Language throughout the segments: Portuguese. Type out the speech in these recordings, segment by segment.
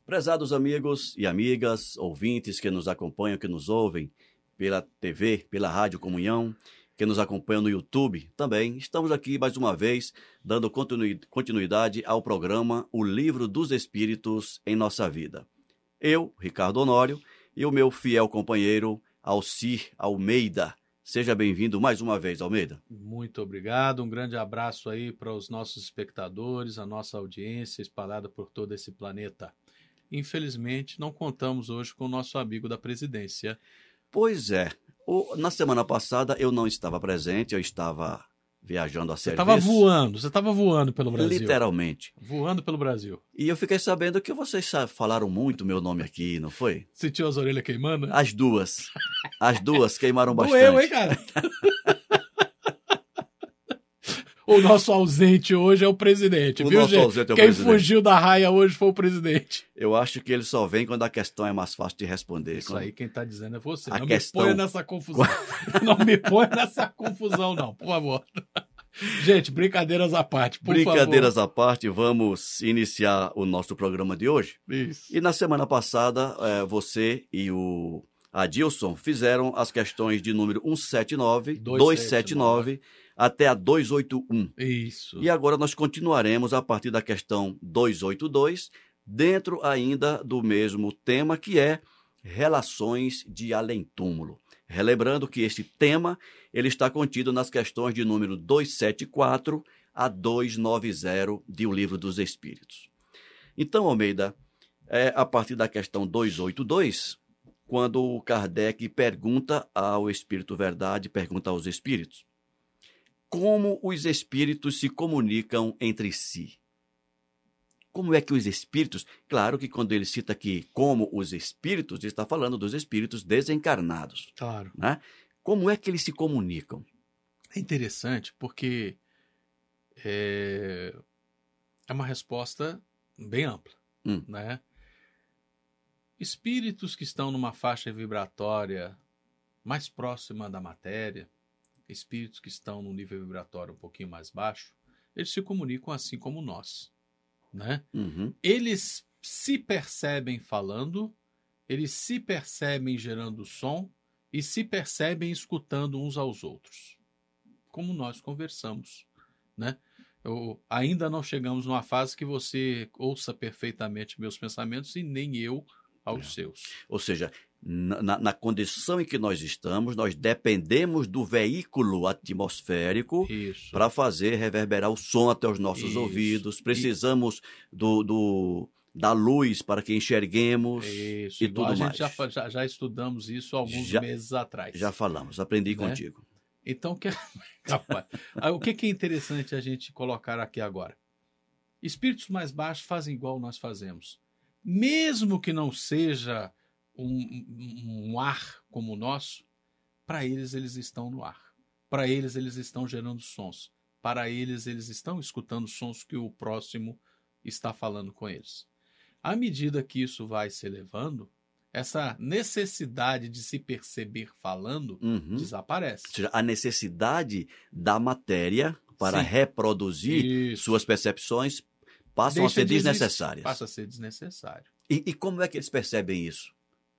Prezados amigos e amigas, ouvintes que nos acompanham, que nos ouvem pela TV, pela Rádio Comunhão, que nos acompanham no YouTube também, estamos aqui mais uma vez dando continuidade ao programa O Livro dos Espíritos em Nossa Vida. Eu, Ricardo Honório, e o meu fiel companheiro Alcir Almeida. Seja bem-vindo mais uma vez, Almeida. Muito obrigado, um grande abraço aí para os nossos espectadores, a nossa audiência espalhada por todo esse planeta. Infelizmente, não contamos hoje com o nosso amigo da presidência. Pois é. Na semana passada eu não estava presente, eu estava viajando a serviço. Você estava voando pelo Brasil. Literalmente. Voando pelo Brasil. E eu fiquei sabendo que vocês falaram muito meu nome aqui, não foi? Sentiu as orelhas queimando? As duas. As duas queimaram bastante. Doeu, hein, cara? O nosso ausente hoje é o presidente, viu, gente? Quem fugiu da raia hoje foi o presidente. Eu acho que ele só vem quando a questão é mais fácil de responder. Isso aí quem está dizendo é você. Não me ponha nessa confusão. Não me ponha nessa confusão, não, por favor. Gente, brincadeiras à parte, por favor. Brincadeiras à parte, vamos iniciar o nosso programa de hoje. Isso. E na semana passada, você e o Adilson fizeram as questões de número 179, 279... até a 281. Isso. E agora nós continuaremos a partir da questão 282, dentro ainda do mesmo tema, que é relações de além-túmulo. Relembrando que este tema ele está contido nas questões de número 274 a 290 de O Livro dos Espíritos. Então, Almeida, a partir da questão 282, quando Kardec pergunta ao Espírito Verdade, pergunta aos Espíritos, como os espíritos se comunicam entre si. Como é que os espíritos... Claro que quando ele cita aqui como os espíritos, ele está falando dos espíritos desencarnados. Claro. Né? Como é que eles se comunicam? É interessante porque é uma resposta bem ampla. Né? Espíritos que estão numa faixa vibratória mais próxima da matéria, espíritos que estão num nível vibratório um pouquinho mais baixo, eles se comunicam assim como nós, né? Uhum. Eles se percebem falando, eles se percebem gerando som e se percebem escutando uns aos outros, como nós conversamos, né? Ainda não chegamos numa fase que você ouça perfeitamente meus pensamentos e nem eu aos seus. Ou seja, na condição em que nós estamos, nós dependemos do veículo atmosférico para fazer reverberar o som até os nossos ouvidos. Precisamos da luz para que enxerguemos e tudo mais. A gente já estudamos isso alguns meses atrás. Já falamos, aprendi contigo. Então, o que é interessante a gente colocar aqui agora? Espíritos mais baixos fazem igual nós fazemos. Mesmo que não seja um ar como o nosso, para eles estão no ar. Para eles estão gerando sons. Para eles estão escutando sons que o próximo está falando com eles. À medida que isso vai se elevando, essa necessidade de se perceber falando desaparece. Ou seja, a necessidade da matéria para reproduzir suas percepções passam a ser desnecessárias. Passa a ser desnecessário. E como é que eles percebem isso?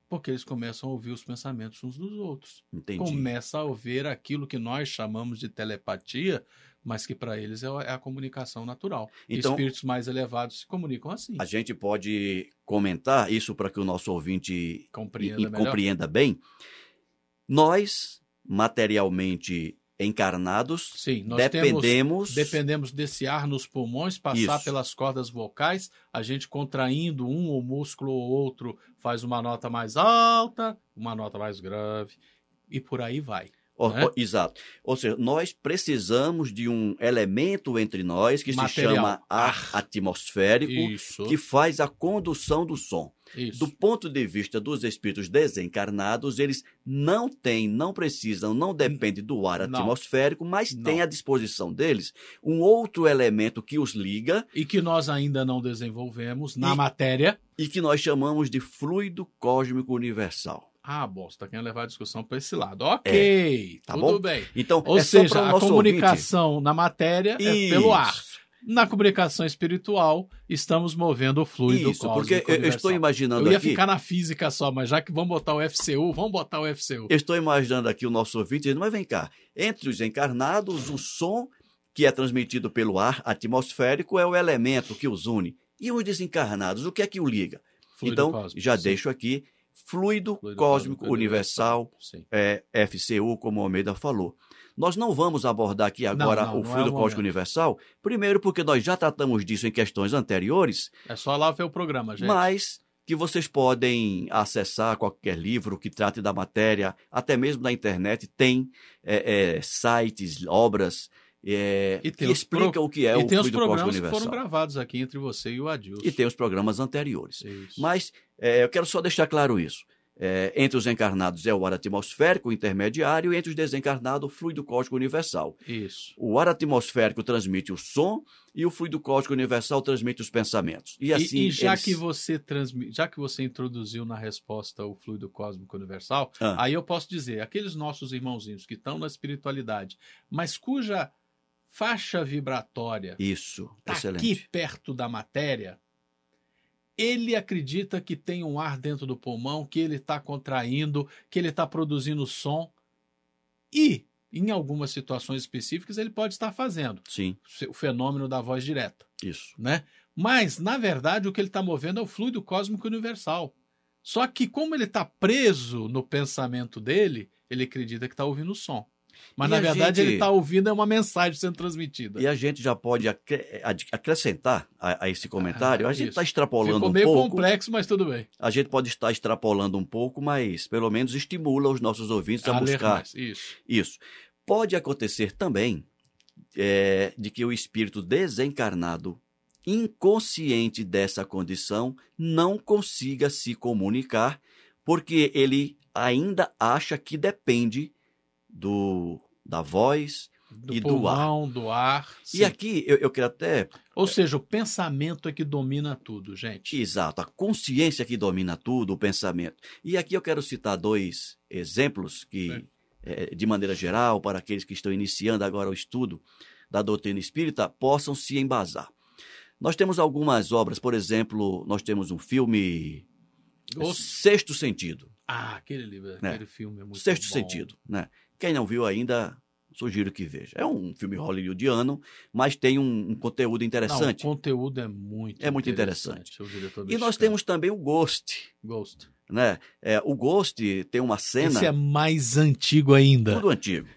Porque eles começam a ouvir os pensamentos uns dos outros. Entendi. Começa a ouvir aquilo que nós chamamos de telepatia, mas que para eles é a comunicação natural. Então, espíritos mais elevados se comunicam assim. A gente pode comentar isso para que o nosso ouvinte compreenda bem. Nós, materialmente encarnados, sim, nós dependemos desse ar nos pulmões, passar pelas cordas vocais, a gente contraindo um ou músculo ou outro faz uma nota mais alta, uma nota mais grave, e por aí vai. né? Exato. Ou seja, nós precisamos de um elemento entre nós que Material. se chama ar atmosférico, Isso. que faz a condução do som. Isso. Do ponto de vista dos espíritos desencarnados, eles não têm, não precisam, não dependem do ar Não. atmosférico, mas Não. tem à disposição deles um outro elemento que os liga E que nós ainda não desenvolvemos na matéria. e que nós chamamos de fluido cósmico universal. Ah, bom, você está querendo levar a discussão para esse lado. Ok, tá tudo bom? bem. Então, Ou é só seja, para o a nosso comunicação na matéria é pelo ar. Isso. Na comunicação espiritual, estamos movendo o fluido Isso, cósmico porque eu universal. estou imaginando Eu ia aqui... ficar na física só, mas já que vamos botar o FCU, vamos botar o FCU. Eu estou imaginando aqui o nosso ouvinte dizendo, mas vem cá, entre os encarnados, o som que é transmitido pelo ar atmosférico é o elemento que os une. E os desencarnados, o que é que o liga? Fluido Então, cósmico, já sim. deixo aqui, fluido Fluido cósmico universal, Sim. FCU, como o Almeida falou. Nós não vamos abordar aqui agora não o é fluido o cósmico momento. universal, primeiro porque nós já tratamos disso em questões anteriores, É só lá ver o programa, gente. mas que vocês podem acessar qualquer livro que trate da matéria, até mesmo na internet, tem sites, obras E que explicam o que é e o tem os fluido cósmico programas que universal. foram gravados aqui entre você e o Adilson. E tem os programas anteriores. Isso. Mas eu quero só deixar claro isso. Entre os encarnados é o ar atmosférico intermediário e entre os desencarnados o fluido cósmico universal. Isso. O ar atmosférico transmite o som e o fluido cósmico universal transmite os pensamentos. E assim E já eles... que você introduziu na resposta o fluido cósmico universal, Ah. aí eu posso dizer, aqueles nossos irmãozinhos que estão na espiritualidade, mas cuja faixa vibratória Isso, está excelente. aqui perto da matéria, ele acredita que tem um ar dentro do pulmão, que ele está contraindo, que ele está produzindo som. E, em algumas situações específicas, ele pode estar fazendo Sim, o fenômeno da voz direta, isso. né? Mas, na verdade, o que ele está movendo é o fluido cósmico universal. Só que, como ele está preso no pensamento dele, ele acredita que está ouvindo o som. Mas, E na a verdade, gente- ele está ouvindo uma mensagem sendo transmitida. E a gente já pode acrescentar a esse comentário. A gente isso. está extrapolando Ficou um meio pouco. complexo, mas tudo bem. A gente pode estar extrapolando um pouco, mas pelo menos estimula os nossos ouvintes a ler buscar mais. Isso. isso. Pode acontecer também de que o espírito desencarnado, inconsciente dessa condição, não consiga se comunicar, porque ele ainda acha que depende da voz Do e do ar. pulmão, do ar. E sim. aqui eu quero até... Ou seja, o pensamento é que domina tudo, gente. Exato, a consciência que domina tudo, o pensamento. E aqui eu quero citar dois exemplos que, de maneira geral, para aqueles que estão iniciando agora o estudo da doutrina espírita, possam se embasar. Nós temos algumas obras, por exemplo, nós temos um filme Sexto Sentido. Ah, aquele livro, aquele filme é muito Sexto bom. Sentido, né? Quem não viu ainda, sugiro que veja. É um filme hollywoodiano, mas tem um conteúdo interessante. Não, o conteúdo é muito interessante. O diretor E nós mexicano. temos também o Ghost, Ghost. né? O Ghost tem uma cena... Esse é mais antigo ainda. Tudo antigo.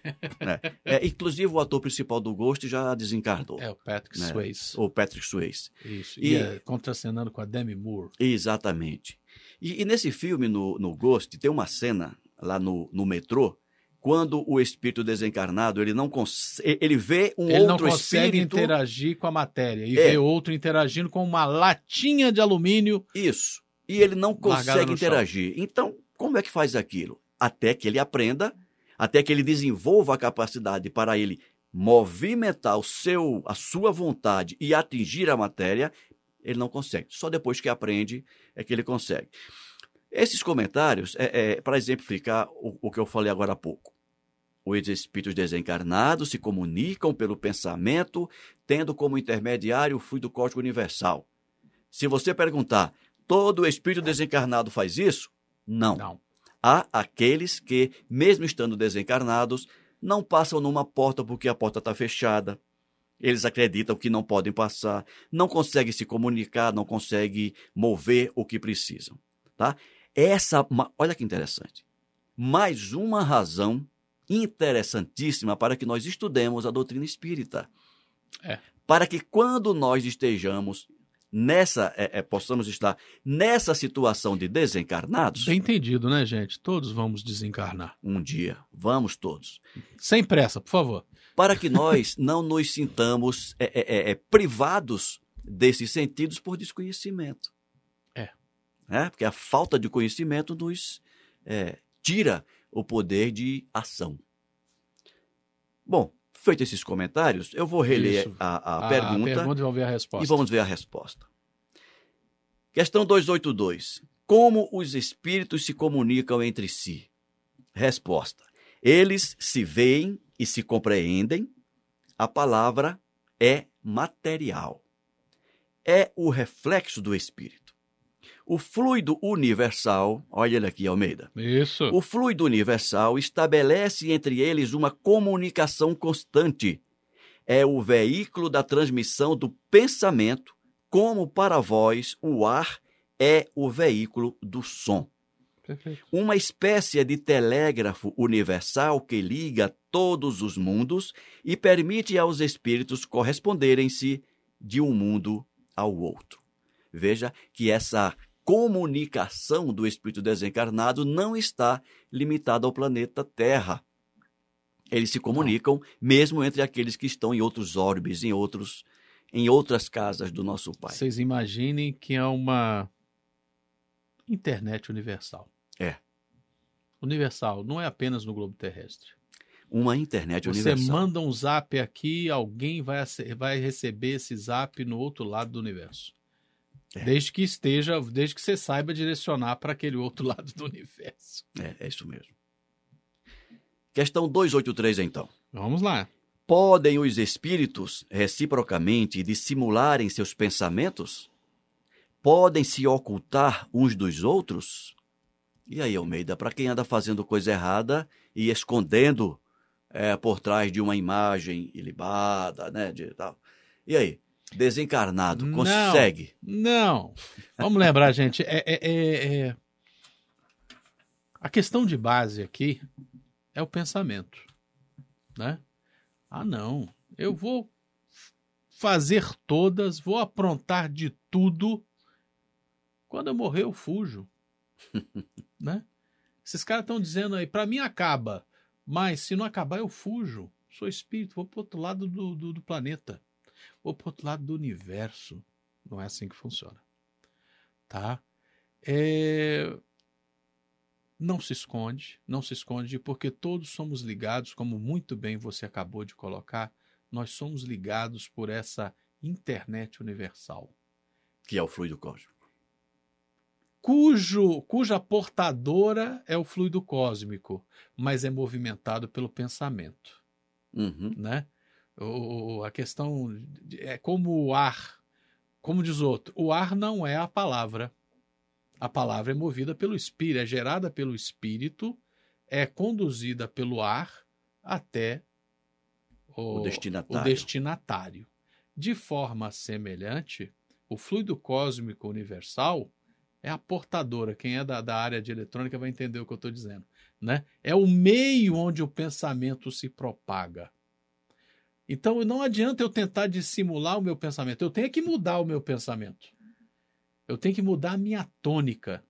Né? Inclusive, o ator principal do Ghost já desencarnou. É o Patrick né? Swayze. O Patrick Swayze. Isso. E- E contracenando com a Demi Moore. Exatamente. E nesse filme, no Ghost, tem uma cena lá no metrô, quando o espírito desencarnado, ele não ele vê um Ele não outro consegue espírito... interagir com a matéria e vê outro interagindo com uma latinha de alumínio. Isso. E ele não Largada consegue no chão. interagir. Então, como é que faz aquilo? Até que ele aprenda, até que ele desenvolva a capacidade para ele movimentar a sua vontade e atingir a matéria, ele não consegue. Só depois que aprende é que ele consegue. Esses comentários para exemplificar o que eu falei agora há pouco. Os espíritos desencarnados se comunicam pelo pensamento, tendo como intermediário o fluido cósmico universal. Se você perguntar, todo espírito desencarnado faz isso? Não. Não. Há aqueles que, mesmo estando desencarnados, não passam numa porta porque a porta está fechada. Eles acreditam que não podem passar, não conseguem se comunicar, não conseguem mover o que precisam. Tá? Olha que interessante. Mais uma razão interessantíssima para que nós estudemos a doutrina espírita. Para que quando nós estejamos possamos estar nessa situação de desencarnados. Bem entendido, né, gente? Todos vamos desencarnar. Um dia, vamos todos. Sem pressa, por favor. Para que nós não nos sintamos privados desses sentidos por desconhecimento. Porque a falta de conhecimento nos tira o poder de ação. Bom, feitos esses comentários, eu vou reler a pergunta e vamos ver a resposta. E vamos ver a resposta. Questão 282. Como os espíritos se comunicam entre si? Resposta. Eles se veem e se compreendem. A palavra é material. É o reflexo do espírito. O fluido universal, olha ele aqui, Almeida. Isso. O fluido universal estabelece entre eles uma comunicação constante. É o veículo da transmissão do pensamento, como para vós o ar é o veículo do som. Perfeito. Uma espécie de telégrafo universal que liga todos os mundos e permite aos espíritos corresponderem-se de um mundo ao outro. Veja que essa comunicação do espírito desencarnado não está limitada ao planeta Terra. Eles se comunicam mesmo entre aqueles que estão em outros orbes, em outras casas do nosso Pai. Vocês imaginem que é uma internet universal. Universal, não é apenas no globo terrestre. Uma internet Você universal. manda um zap aqui, alguém vai receber esse zap no outro lado do universo. Desde que você saiba direcionar para aquele outro lado do universo. É isso mesmo. Questão 283, então. Vamos lá. Podem os espíritos reciprocamente dissimularem seus pensamentos? Podem se ocultar uns dos outros? E aí, Almeida, para quem anda fazendo coisa errada e escondendo por trás de uma imagem ilibada, né, de tal. E aí? Desencarnado, consegue? Não. Vamos lembrar, gente, a questão de base aqui é o pensamento, né? Não, eu vou fazer todas, vou aprontar de tudo. Quando eu morrer, eu fujo, né? Esses caras estão dizendo aí, para mim acaba, mas se não acabar, eu fujo. Sou espírito, vou para o outro lado do planeta. Ou para o outro lado do universo. Não é assim que funciona. Tá? Não se esconde, porque todos somos ligados, como muito bem você acabou de colocar, nós somos ligados por essa internet universal. Que é o fluido cósmico. Cuja portadora é o fluido cósmico, mas é movimentado pelo pensamento. Né? A questão é como o ar, como diz outro, o ar não é a palavra é movida pelo espírito, é gerada pelo espírito, é conduzida pelo ar até o destinatário. De forma semelhante, o fluido cósmico universal é a portadora. Quem é da área de eletrônica vai entender o que eu estou dizendo, né? É o meio onde o pensamento se propaga. Então, não adianta eu tentar dissimular o meu pensamento. Eu tenho que mudar o meu pensamento. Eu tenho que mudar a minha tônica.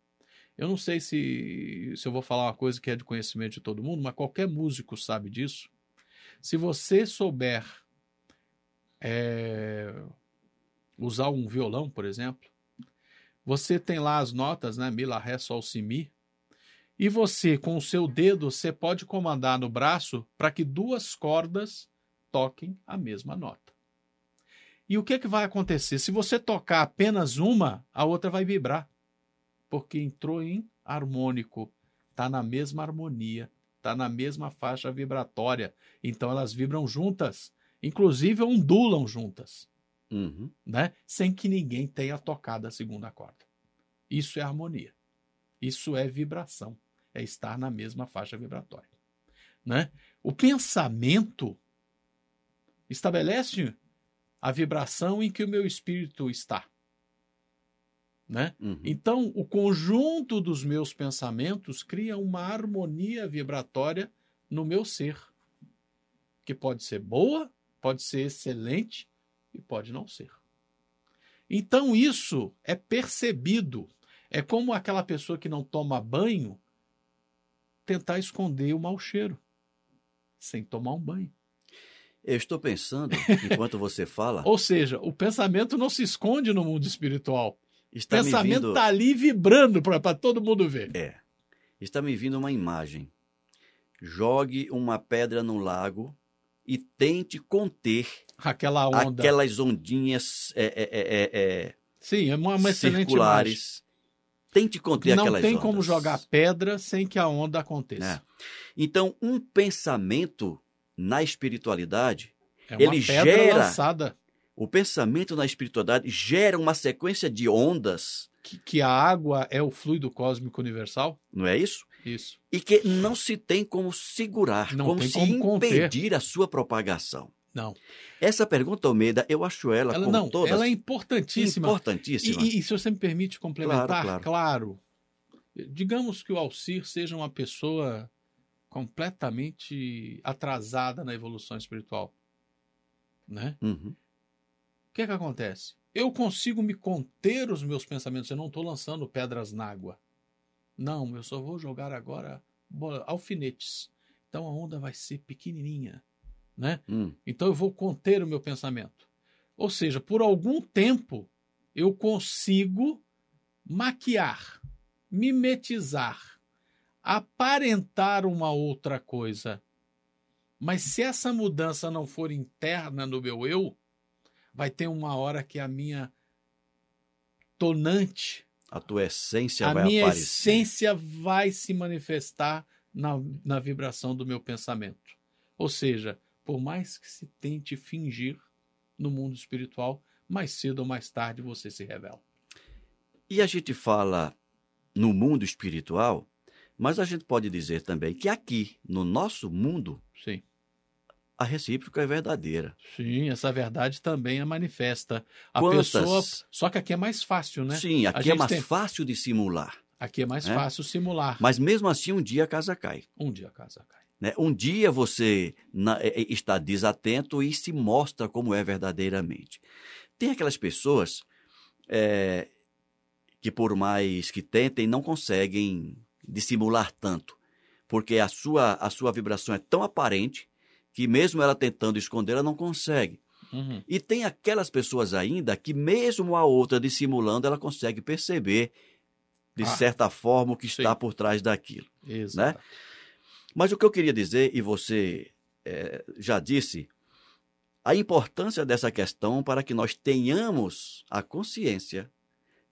Eu não sei se eu vou falar uma coisa que é de conhecimento de todo mundo, mas qualquer músico sabe disso. Se você souber usar um violão, por exemplo, você tem lá as notas, né? Mi, Lá, Ré, Sol, Si, Mi. E você, com o seu dedo, você pode comandar no braço para que duas cordas toquem a mesma nota. E o que vai acontecer? Se você tocar apenas uma, a outra vai vibrar. Porque entrou em harmônico. Está na mesma harmonia. Está na mesma faixa vibratória. Então elas vibram juntas. Inclusive ondulam juntas. Né? Sem que ninguém tenha tocado a segunda corda. Isso é harmonia. Isso é vibração. É estar na mesma faixa vibratória. Né? O pensamento estabelece a vibração em que o meu espírito está. Né? Então, o conjunto dos meus pensamentos cria uma harmonia vibratória no meu ser, que pode ser boa, pode ser excelente e pode não ser. Então isso é percebido. É como aquela pessoa que não toma banho tentar esconder o mau cheiro sem tomar um banho. Eu estou pensando, enquanto você fala, Ou seja, o pensamento não se esconde no mundo espiritual. O está me pensamento vindo, está ali vibrando para todo mundo ver. está me vindo uma imagem. Jogue uma pedra no lago e tente conter Aquela onda. aquelas ondinhas Sim, é uma excelente imagem. circulares. Tente conter Não aquelas tem ondas. como jogar pedra sem que a onda aconteça. Então, um pensamento na espiritualidade, É uma ele pedra gera, lançada o pensamento na espiritualidade gera uma sequência de ondas, que a água é o fluido cósmico universal. não é isso? Isso. E que não se tem como segurar, Não como tem se como conter. impedir a sua propagação. Não. Essa pergunta, Almeida, eu acho ela como todas, ela é importantíssima. importantíssima. E se você me permite complementar, Claro. digamos que o Alcir seja uma pessoa completamente atrasada na evolução espiritual, né? Uhum. O que acontece? Eu consigo me conter os meus pensamentos, eu não estou lançando pedras na água. Não, eu só vou jogar agora alfinetes. Então a onda vai ser pequenininha, né? Então eu vou conter o meu pensamento. Ou seja, por algum tempo eu consigo maquiar, mimetizar, aparentar uma outra coisa. Mas se essa mudança não for interna no meu eu, vai ter uma hora que a minha tonante, A tua essência a vai minha aparecer. essência vai se manifestar na vibração do meu pensamento. Ou seja, por mais que se tente fingir no mundo espiritual, mais cedo ou mais tarde você se revela. E a gente fala no mundo espiritual, mas a gente pode dizer também que aqui, no nosso mundo, Sim. a recíproca é verdadeira. Sim, essa verdade também é manifesta. A Quantas- pessoa. Só que aqui é mais fácil, né? Sim, A aqui é gente mais tem- fácil de simular. Aqui é mais né? fácil simular. Mas mesmo assim, um dia a casa cai. Um dia a casa cai. Né? Um dia você está desatento e se mostra como é verdadeiramente. Tem aquelas pessoas que, por mais que tentem, não conseguem dissimular tanto, porque a sua vibração é tão aparente que mesmo ela tentando esconder, ela não consegue. Uhum. E tem aquelas pessoas ainda que mesmo a outra dissimulando, ela consegue perceber, de certa forma, o que está sim. por trás daquilo. Exato. Né? Mas o que eu queria dizer, e você já disse, a importância dessa questão para que nós tenhamos a consciência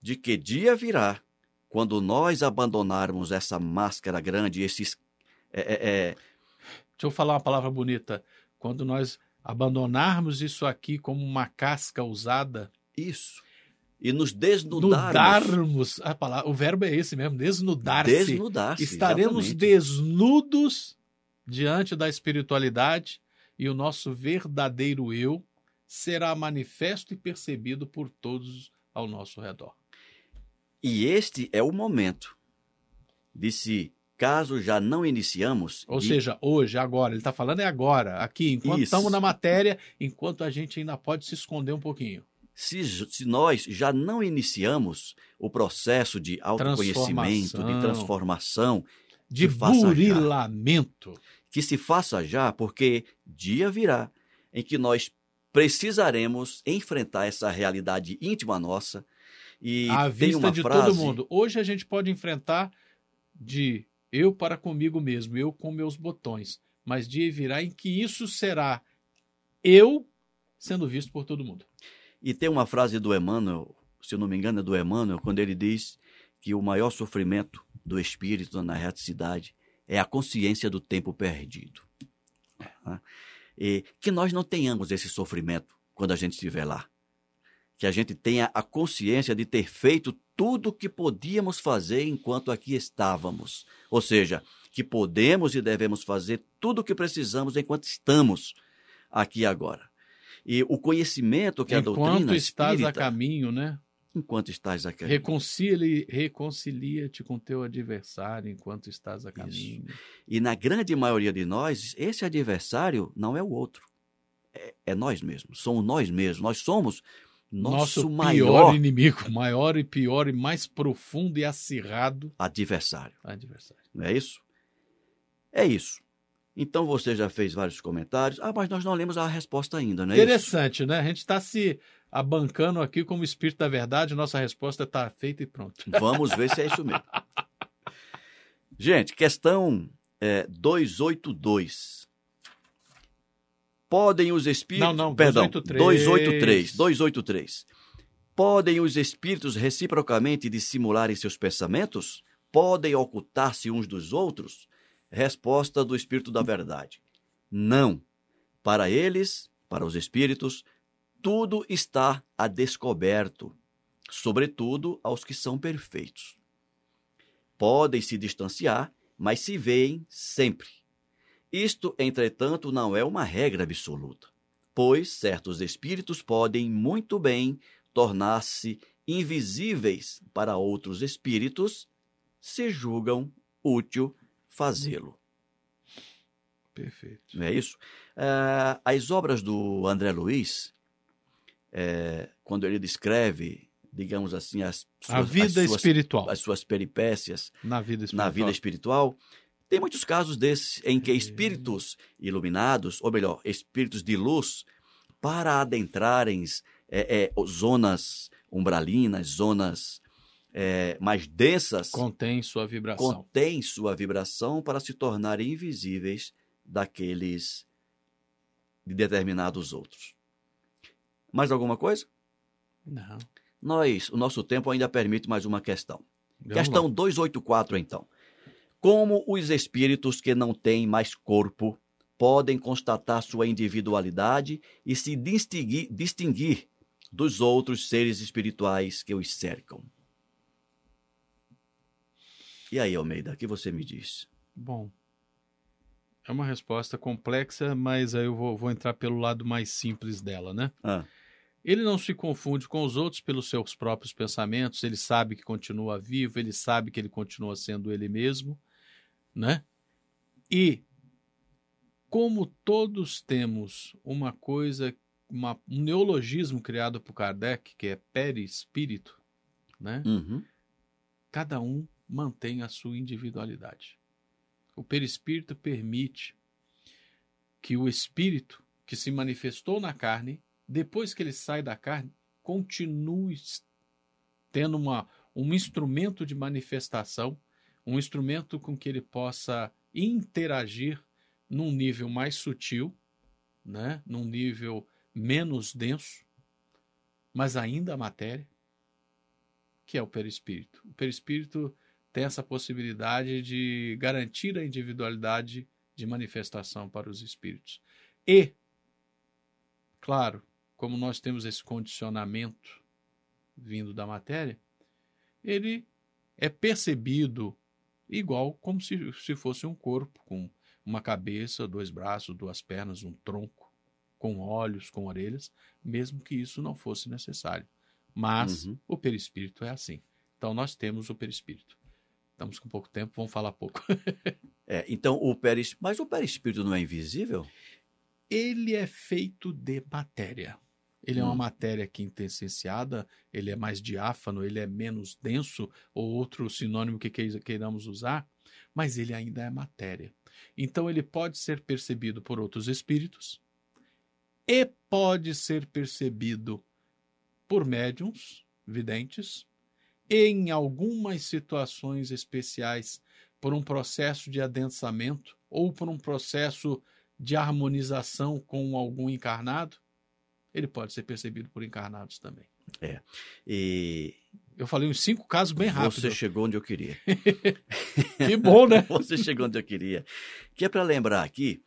de que dia virá, quando nós abandonarmos essa máscara grande, esses... Deixa eu falar uma palavra bonita. Quando nós abandonarmos isso aqui como uma casca usada, Isso. E nos desnudarmos. o verbo é esse mesmo, desnudar-se. Desnudar-se, Estaremos exatamente. desnudos diante da espiritualidade e o nosso verdadeiro eu será manifesto e percebido por todos ao nosso redor. E este é o momento de se, caso já não iniciamos... Ou seja, hoje, agora, ele está falando é agora, aqui, enquanto Isso. estamos na matéria, enquanto a gente ainda pode se esconder um pouquinho. Se nós já não iniciamos o processo de autoconhecimento, de transformação, de que faça burilamento, que se faça já, porque dia virá em que nós precisaremos enfrentar essa realidade íntima nossa. E à tem vista uma de frase, todo mundo. Hoje a gente pode enfrentar de eu para comigo mesmo, eu com meus botões. Mas dia virá em que isso será eu sendo visto por todo mundo. E tem uma frase do Emmanuel, se eu não me engano é do Emmanuel, quando ele diz que o maior sofrimento do espírito na erraticidade é a consciência do tempo perdido. E que nós não tenhamos esse sofrimento quando a gente estiver lá. Que a gente tenha a consciência de ter feito tudo o que podíamos fazer enquanto aqui estávamos. Ou seja, que podemos e devemos fazer tudo o que precisamos enquanto estamos aqui agora. E o conhecimento que a doutrina enquanto estás espírita, a caminho, né? Enquanto estás a caminho. Reconcilia-te com teu adversário enquanto estás a caminho. Isso. E na grande maioria de nós, esse adversário não é o outro. É nós mesmos. Somos nós mesmos. Nós somos Nosso pior inimigo, maior e pior e mais profundo e acirrado adversário. adversário. Não é isso? É isso. Então você já fez vários comentários. Mas nós não lemos a resposta ainda, não é Interessante, né? A gente está se abancando aqui como espírito da verdade, nossa resposta está feita e pronto. Vamos ver se é isso mesmo. Gente, questão 282. Podem os espíritos... Não, perdão, 283. 283. Podem os espíritos reciprocamente dissimularem seus pensamentos? Podem ocultar-se uns dos outros? Resposta do Espírito da Verdade. Não. Para eles, para os espíritos, tudo está a descoberto, sobretudo aos que são perfeitos. Podem se distanciar, mas se veem sempre. Isto, entretanto, não é uma regra absoluta, pois certos espíritos podem muito bem tornar-se invisíveis para outros espíritos se julgam útil fazê-lo. Perfeito. Não é isso? As obras do André Luiz, quando ele descreve, digamos assim, as suas peripécias na vida espiritual, tem muitos casos desses em que espíritos iluminados, ou melhor, espíritos de luz, para adentrarem zonas umbralinas, zonas mais densas, contém sua vibração para se tornarem invisíveis daqueles de determinados outros. Mais alguma coisa? Não. O nosso tempo ainda permite mais uma questão. Vamos Questão lá. 284, então. Como os espíritos que não têm mais corpo podem constatar sua individualidade e se distinguir dos outros seres espirituais que os cercam? E aí, Almeida, o que você me diz? Bom, é uma resposta complexa, mas aí eu vou entrar pelo lado mais simples dela, né? Ele não se confunde com os outros pelos seus próprios pensamentos, ele sabe que continua vivo, ele sabe que ele continua sendo ele mesmo, né? E como todos temos uma coisa, um neologismo criado por Kardec, que é perispírito, né? Uhum. Cada um mantém a sua individualidade. O perispírito permite que o espírito que se manifestou na carne, depois que ele sai da carne, continue tendo um instrumento de manifestação, um instrumento com que ele possa interagir num nível mais sutil, né? Num nível menos denso, mas ainda a matéria, que é o perispírito. O perispírito tem essa possibilidade de garantir a individualidade de manifestação para os espíritos. E, claro, como nós temos esse condicionamento vindo da matéria, ele é percebido igual como se fosse um corpo, com uma cabeça, 2 braços, 2 pernas, um tronco, com olhos, com orelhas, mesmo que isso não fosse necessário. Mas o perispírito é assim. Então nós temos o perispírito. Estamos com pouco tempo, vamos falar pouco. Então mas o perispírito não é invisível? Ele é feito de matéria. Ele é uma matéria quintessenciada, ele é mais diáfano, ele é menos denso, ou outro sinônimo que queiramos usar, mas ele ainda é matéria. Então ele pode ser percebido por outros espíritos e pode ser percebido por médiuns, videntes, e em algumas situações especiais por um processo de adensamento ou por um processo de harmonização com algum encarnado. Ele pode ser percebido por encarnados também. E eu falei uns 5 casos bem rápido. Você chegou onde eu queria. Que bom, né? Você chegou onde eu queria. Que é para lembrar aqui,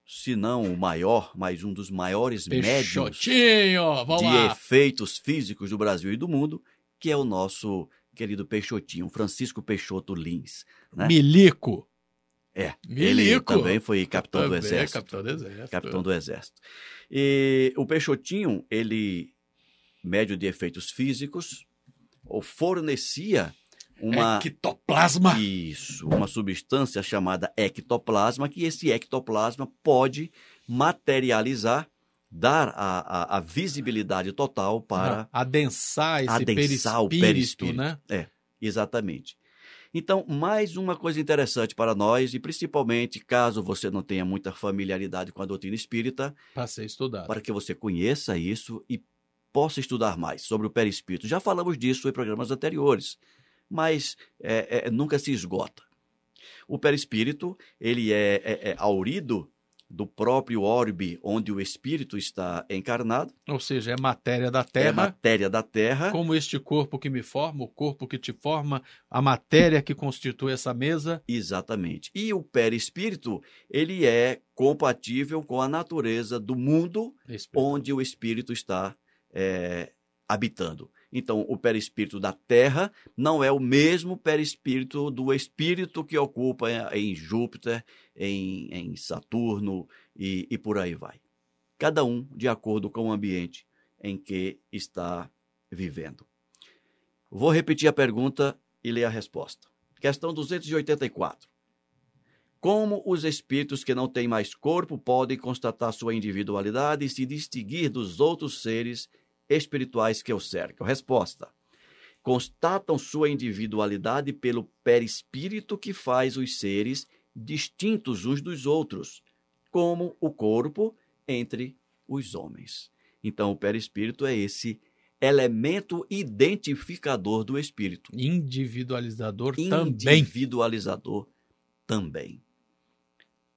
se não o maior, mas um dos maiores médiuns de efeitos físicos do Brasil e do mundo, que é o nosso querido Peixotinho, Francisco Peixoto Lins. Né? Milico. Ele também foi capitão do Exército. Capitão do Exército. E o Peixotinho, ele, médio de efeitos físicos, fornecia uma... ectoplasma. Isso, uma substância chamada ectoplasma, que esse ectoplasma pode materializar dar a visibilidade total para adensar esse o perispírito, né? Exatamente. Então, mais uma coisa interessante para nós, e principalmente caso você não tenha muita familiaridade com a doutrina espírita, para ser estudado, para que você conheça isso e possa estudar mais sobre o perispírito. Já falamos disso em programas anteriores, mas nunca se esgota. O perispírito, ele é aurido do próprio orbe onde o espírito está encarnado. Ou seja, é matéria da Terra. É matéria da Terra. Como este corpo que me forma, o corpo que te forma, a matéria que constitui essa mesa. Exatamente. E o perispírito, ele é compatível com a natureza do mundo onde o espírito está habitando. Então, o perispírito da Terra não é o mesmo perispírito do espírito que ocupa em Júpiter, em Saturno e por aí vai. Cada um de acordo com o ambiente em que está vivendo. Vou repetir a pergunta e ler a resposta. Questão 284. Como os espíritos que não têm mais corpo podem constatar sua individualidade e se distinguir dos outros seres espirituais que o cercam? Resposta: constatam sua individualidade pelo perispírito que faz os seres distintos uns dos outros, como o corpo entre os homens. Então, o perispírito é esse elemento identificador do espírito. Individualizador também.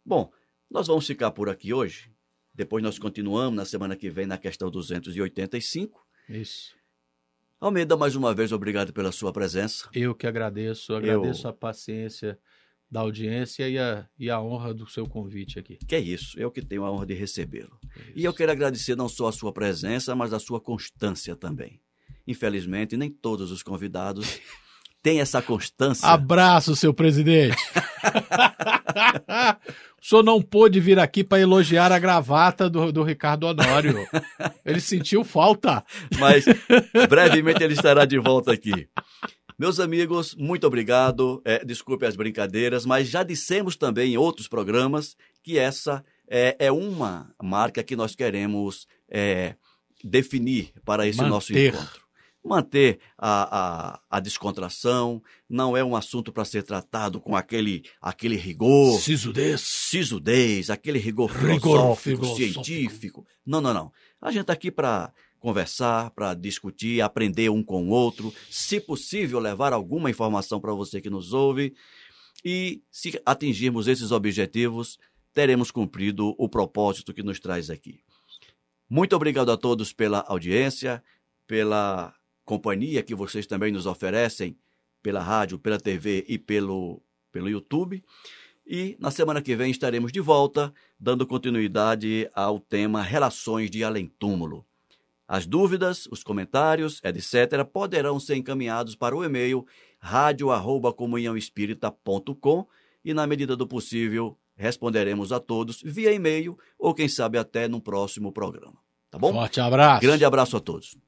Bom, nós vamos ficar por aqui hoje. Depois nós continuamos na semana que vem na questão 285. Isso. Almeida, mais uma vez, obrigado pela sua presença. Eu que agradeço. Agradeço a paciência da audiência e a honra do seu convite aqui. Que é isso, eu que tenho a honra de recebê-lo. E eu quero agradecer não só a sua presença, mas a sua constância também. Infelizmente, nem todos os convidados têm essa constância. Abraço, seu presidente. O senhor não pôde vir aqui para elogiar a gravata do Ricardo Honório. Ele sentiu falta. Mas brevemente ele estará de volta aqui. Meus amigos, muito obrigado. Desculpe as brincadeiras, mas já dissemos também em outros programas que essa é uma marca que nós queremos definir para esse nosso encontro. Manter a descontração, não é um assunto para ser tratado com aquele rigor. Sisudez, aquele rigor filosófico, científico. Não. A gente está aqui para conversar, para discutir, aprender um com o outro, se possível levar alguma informação para você que nos ouve, e se atingirmos esses objetivos, teremos cumprido o propósito que nos traz aqui. Muito obrigado a todos pela audiência, pela companhia que vocês também nos oferecem pela rádio, pela TV e pelo YouTube. E na semana que vem estaremos de volta, dando continuidade ao tema Relações de Além-Túmulo. As dúvidas, os comentários, etc., poderão ser encaminhados para o e-mail radio@comunhãoespírita.com e, na medida do possível, responderemos a todos via e-mail ou, quem sabe, até no próximo programa. Tá bom? Forte abraço. Grande abraço a todos.